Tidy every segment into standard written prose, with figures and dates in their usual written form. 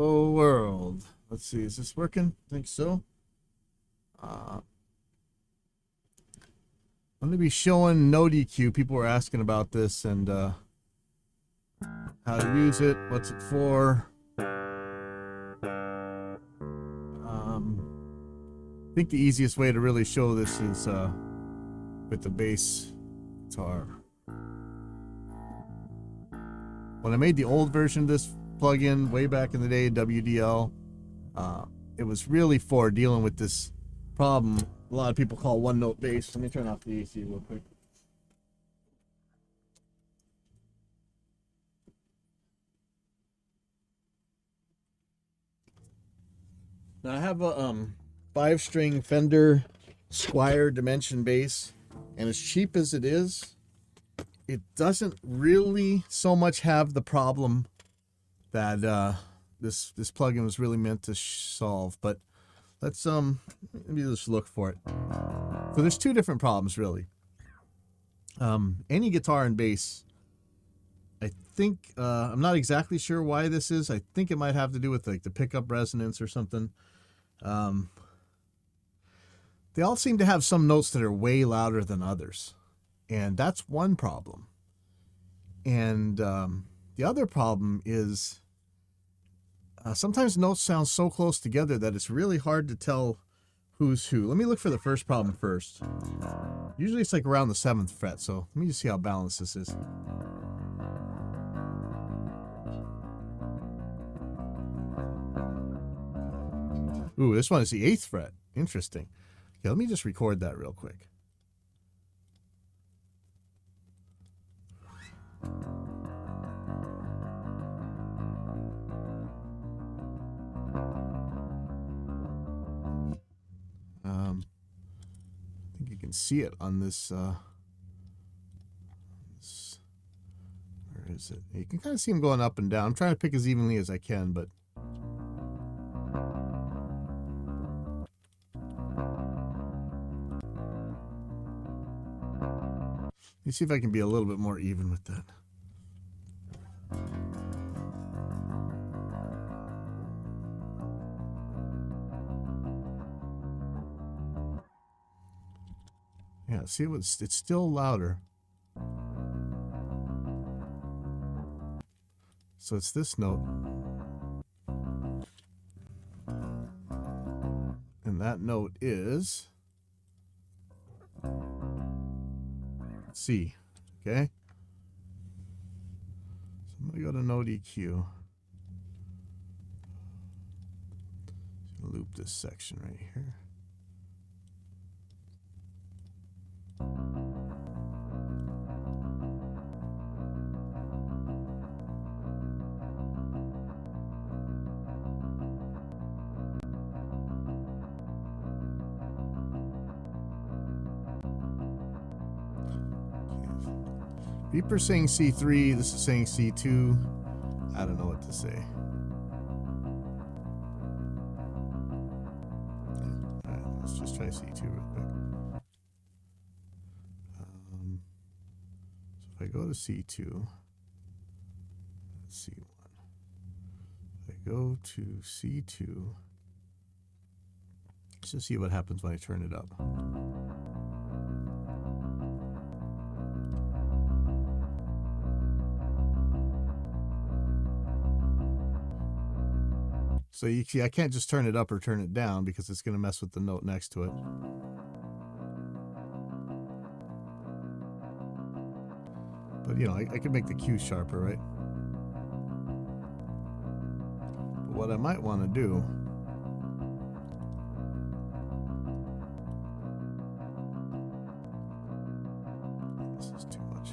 Hello world. Let's see, is this working? I think so. I'm going to be showing NoteEQ. People were asking about this and how to use it, what's it for. I think the easiest way to really show this is with the bass guitar. When I made the old version of this plugin way back in the day, WDL, it was really for dealing with this problem a lot of people call one note bass. Let me turn off the AC real quick. Now I have a 5-string Fender Squier Dimension bass, and as cheap as it is, it doesn't really so much have the problem that this plugin was really meant to solve. But let's maybe just look for it. So there's two different problems really. Any guitar and bass, I think I'm not exactly sure why this is. I think it might have to do with like the pickup resonance or something. They all seem to have some notes that are way louder than others, and that's one problem. And the other problem is sometimes notes sound so close together that it's really hard to tell who's who. Let me look for the first problem first. Usually it's like around the 7th fret, so let me just see how balanced this is. Ooh, this one is the 8th fret. Interesting. Okay, let me just record that real quick. I think you can see it on this, where is it? You can kind of see them going up and down. I'm trying to pick as evenly as I can, but let me see if I can be a little bit more even with that. Yeah, see, it's still louder. So it's this note. And that note is C. Okay? So I'm going to go to NoteEQ. Loop this section right here. Beeper's saying C3, this is saying C2. I don't know what to say. Alright, let's just try C2 real quick. So if I go to C2, C1. If I go to C2, let's just see what happens when I turn it up. So you see, I can't just turn it up or turn it down because it's going to mess with the note next to it. But, you know, I could make the Q sharper, right? But what I might want to do... This is too much.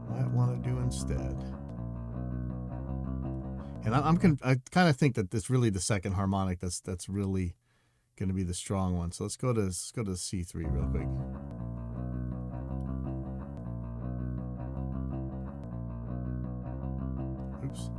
What I might want to do instead... And I kind of think that this really the second harmonic that's really going to be the strong one. So let's go to C3 real quick. Oops.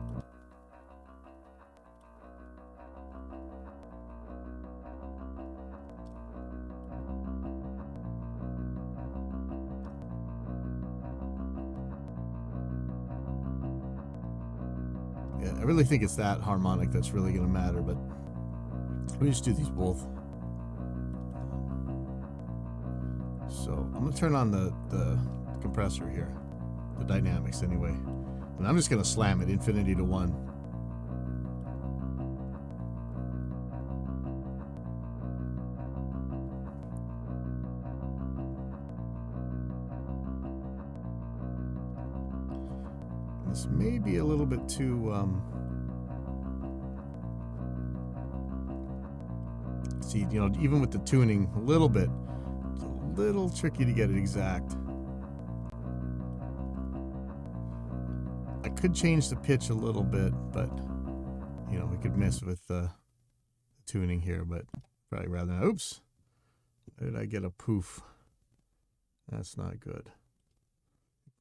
I really think it's that harmonic that's really going to matter, but let me just do these both. So I'm going to turn on the compressor here, the dynamics anyway, and I'm just going to slam it infinity to 1. This may be a little bit too see, you know, even with the tuning a little bit, it's a little tricky to get it exact. I could change the pitch a little bit, but you know, we could mess with the tuning here, but probably rather not. Oops, where did I get a poof? That's not good.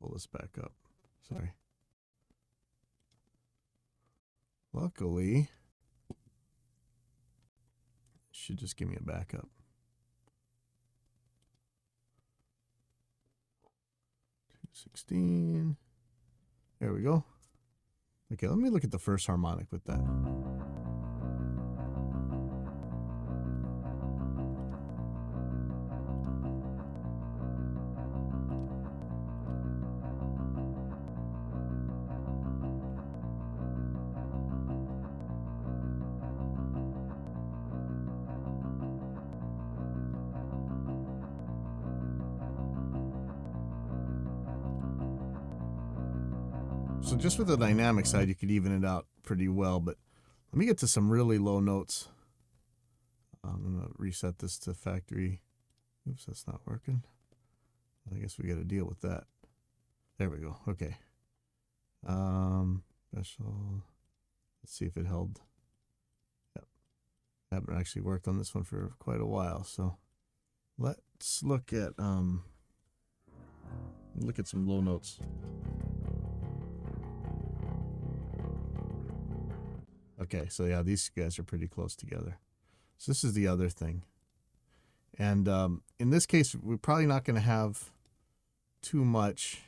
Pull this back up. Sorry. Luckily, it should just give me a backup. 216. There we go. Okay, let me look at the first harmonic with that. So just with the dynamic side, you could even it out pretty well, but let me get to some really low notes. I'm going to reset this to factory. Oops, that's not working. I guess we got to deal with that. There we go. Okay. Special. Let's see if it held. Yep. I haven't actually worked on this one for quite a while, so let's look at some low notes. Okay, so yeah, these guys are pretty close together. So this is the other thing. And in this case, we're probably not going to have too much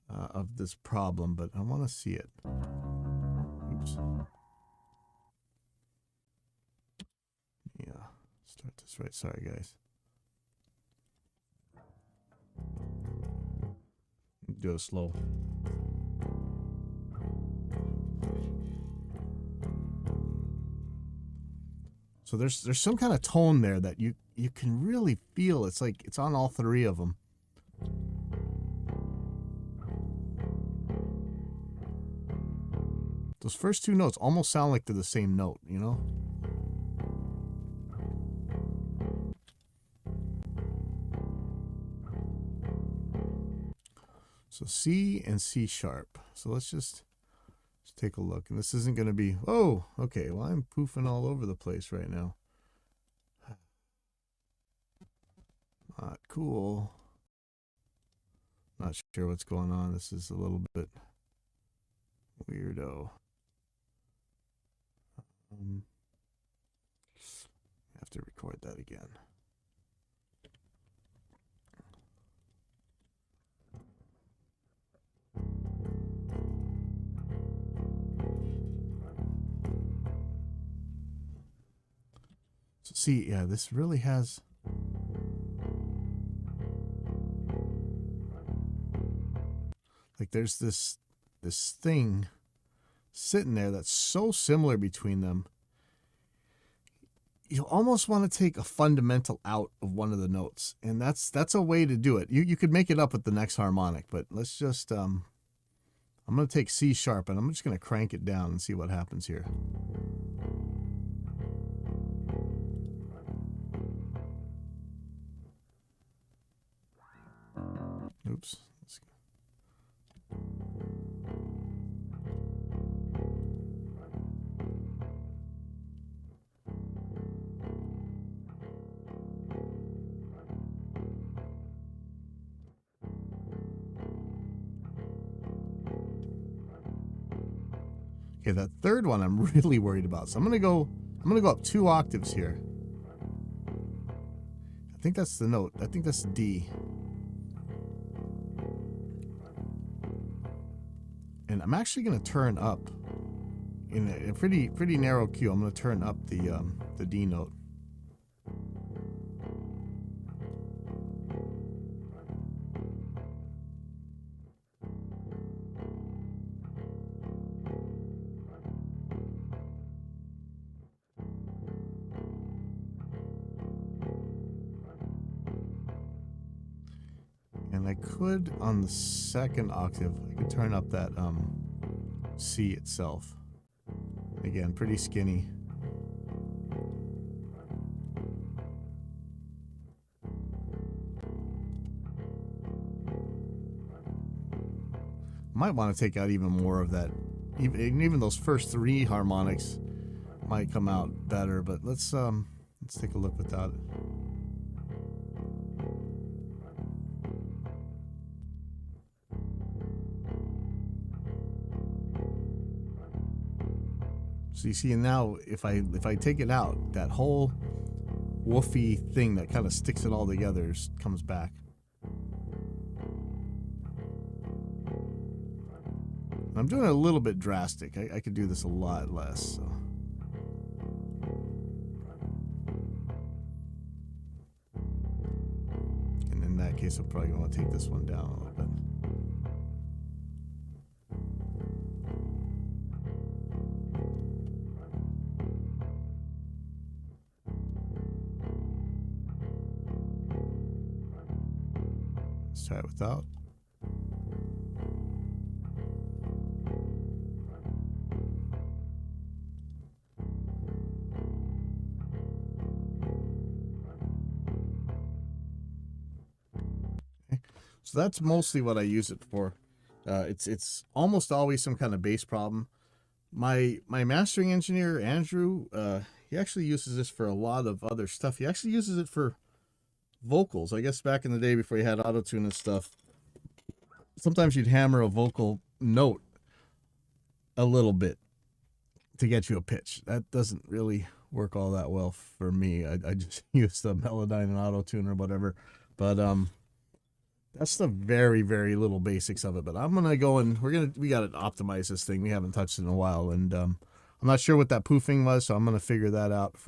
of this problem, but I want to see it. Oops. Yeah, start this right. Sorry, guys. Do it slow. So there's some kind of tone there that you can really feel. It's like it's on all three of them. Those first two notes almost sound like they're the same note, you know? So C and C sharp. So let's just take a look. And this isn't going to be, oh, okay, well, I'm poofing all over the place right now. Not cool. Not sure what's going on. This is a little bit weirdo. Have to record that again. So see, yeah, this really has like there's this thing sitting there that's so similar between them. You almost want to take a fundamental out of one of the notes, and that's a way to do it. You could make it up with the next harmonic, but let's just I'm going to take C sharp and I'm just going to crank it down and see what happens here. Oops. Okay, that third one I'm really worried about. So I'm gonna go up 2 octaves here. I think that's the note. I think that's D. And I'm actually gonna turn up in a pretty narrow Q. I'm going to turn up the D note. And I could, on the second octave, I could turn up that C itself. Again, pretty skinny. Might want to take out even more of that. Even those first 3 harmonics might come out better, but let's take a look without it. So you see now, if I take it out, that whole woofy thing that kind of sticks it all together comes back. I'm doing it a little bit drastic. I could do this a lot less. So. And in that case, I'm probably going to take this one down a little bit. Let's try it without. So that's mostly what I use it for. It's almost always some kind of bass problem. My mastering engineer, Andrew, he actually uses this for a lot of other stuff. He actually uses it for vocals. I guess back in the day before you had auto-tune and stuff, sometimes you'd hammer a vocal note a little bit to get you a pitch. That doesn't really work all that well for me. I just use the Melodyne and auto-tune or whatever. But that's the very, very little basics of it. But I'm gonna go and we gotta optimize this thing. We haven't touched it in a while, and I'm not sure what that poofing was, so I'm gonna figure that out before I